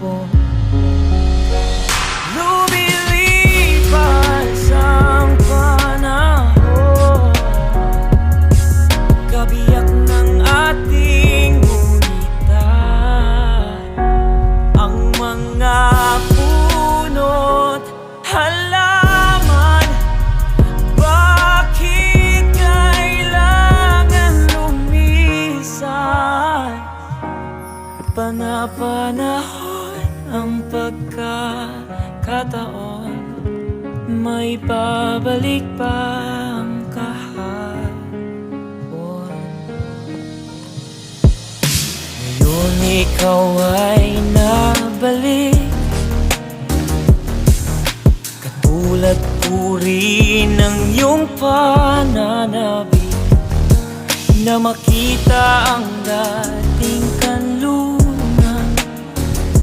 hapon. Lumilipas ang panahon, kabiyak ng ating guhitan. Ang mga puno't halaman, bakit kailangan lumisan? Panapanahon ang pagkakataon, may babalik pa ang kahapon. Ngayon ikaw ay nabalik, katulad uri ng iyong pananabik, na makita ang dati